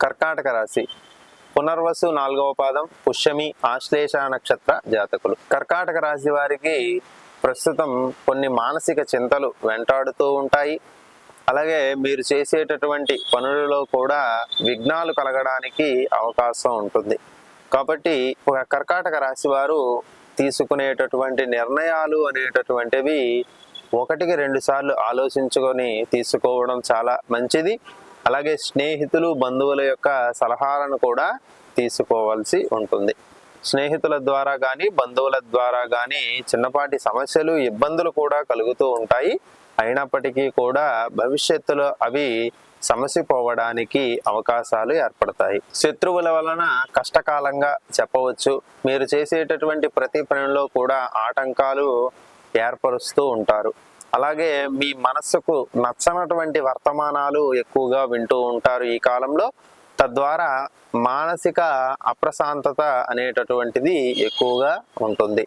కర్కాటక రాశి పునర్వసు 4వ పాదం, పుష్యమి, ఆశ్లేష నక్షత్ర జాతకులు. కర్కాటక రాశి వారికి ప్రస్తుతం కొన్ని మానసిక చింతలు వెంటాడుతూ ఉంటాయి. అలాగే మీరు చేసేటటువంటి పనులలో కూడా విఘ్నాలు కలగడానికి అవకాశం ఉంటుంది. కాబట్టి కర్కాటక రాశి వారు తీసుకునేటటువంటి నిర్ణయాలు అనేటటువంటివి 1-2 సార్లు ఆలోచించుకొని తీసుకోవడం చాలా మంచిది. అలాగే స్నేహితులు, బంధువుల యొక్క సలహాలను కూడా తీసుకోవాల్సి ఉంటుంది. స్నేహితుల ద్వారా కానీ బంధువుల ద్వారా కానీ చిన్నపాటి సమస్యలు, ఇబ్బందులు కూడా కలుగుతూ ఉంటాయి. అయినప్పటికీ కూడా భవిష్యత్తులో అవి సమసిపోవడానికి అవకాశాలు ఏర్పడతాయి. శత్రువుల వలన కష్టకాలంగా చెప్పవచ్చు. మీరు చేసేటటువంటి ప్రతి పనిలో కూడా ఆటంకాలు ఏర్పరుస్తూ ఉంటారు. అలాగే మీ మనస్సుకు నచ్చనటువంటి వర్తమానాలు ఎక్కువగా వింటూ ఉంటారు ఈ కాలంలో. తద్వారా మానసిక అప్రశాంతత అనేటటువంటిది ఎక్కువగా ఉంటుంది.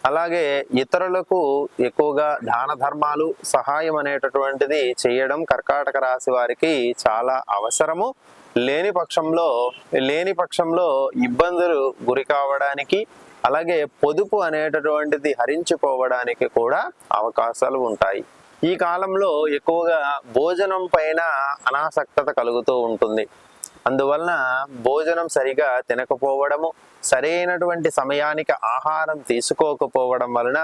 అలాగే ఇతరులకు ఎక్కువగా దాన ధర్మాలు, సహాయం అనేటటువంటిది చేయడం కర్కాటక రాశి వారికి చాలా అవసరము. లేని పక్షంలో ఇబ్బందులు గురి కావడానికి, అలాగే పొదుపు అనేటటువంటిది హరించిపోవడానికి కూడా అవకాశాలు ఉంటాయి. ఈ కాలంలో ఎక్కువగా భోజనం పైన అనాసక్తత కలుగుతూ ఉంటుంది. అందువలన భోజనం సరిగా తినకపోవడము, సరైనటువంటి సమయానికి ఆహారం తీసుకోకపోవడం వలన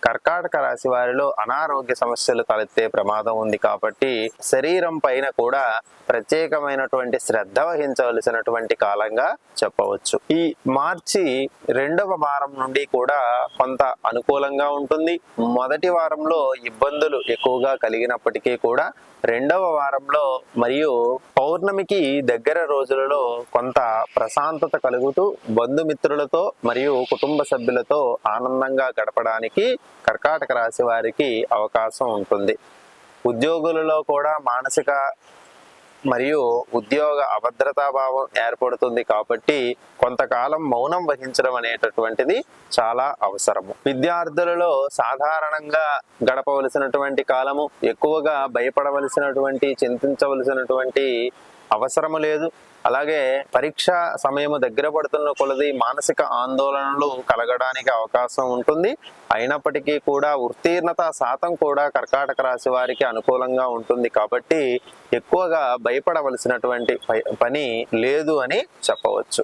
కర్కాటక రాశి వారిలో అనారోగ్య సమస్యలు తలెత్తే ప్రమాదం ఉంది. కాబట్టి శరీరం పైన కూడా ప్రత్యేకమైనటువంటి శ్రద్ధ వహించవలసినటువంటి కాలంగా చెప్పవచ్చు. ఈ మార్చి 2వ వారం నుండి కూడా కొంత అనుకూలంగా ఉంటుంది. మొదటి వారంలో ఇబ్బందులు ఎక్కువగా కలిగినప్పటికీ కూడా 2వ వారంలో మరియు పౌర్ణమికి దగ్గర రోజులలో కొంత ప్రశాంతత కలుగుతూ బంధుమిత్రులతో మరియు కుటుంబ సభ్యులతో ఆనందంగా గడపడానికి కర్కాటక రాశి వారికి అవకాశం ఉంటుంది. ఉద్యోగులలో కూడా మానసిక మరియు ఉద్యోగ అభద్రతాభావం ఏర్పడుతుంది. కాబట్టి కొంతకాలం మౌనం వహించడం అనేటటువంటిది చాలా అవసరము. విద్యార్థులలో సాధారణంగా గడపవలసినటువంటి కాలము. ఎక్కువగా భయపడవలసినటువంటి, చింతించవలసినటువంటి అవసరము లేదు. అలాగే పరీక్ష సమయము దగ్గర పడుతున్న కొలది మానసిక ఆందోళనలు కలగడానికి అవకాశం ఉంటుంది. అయినప్పటికీ కూడా ఉత్తీర్ణత శాతం కూడా కర్కాటక రాశి వారికి అనుకూలంగా ఉంటుంది. కాబట్టి ఎక్కువగా భయపడవలసినటువంటి పని లేదు అని చెప్పవచ్చు.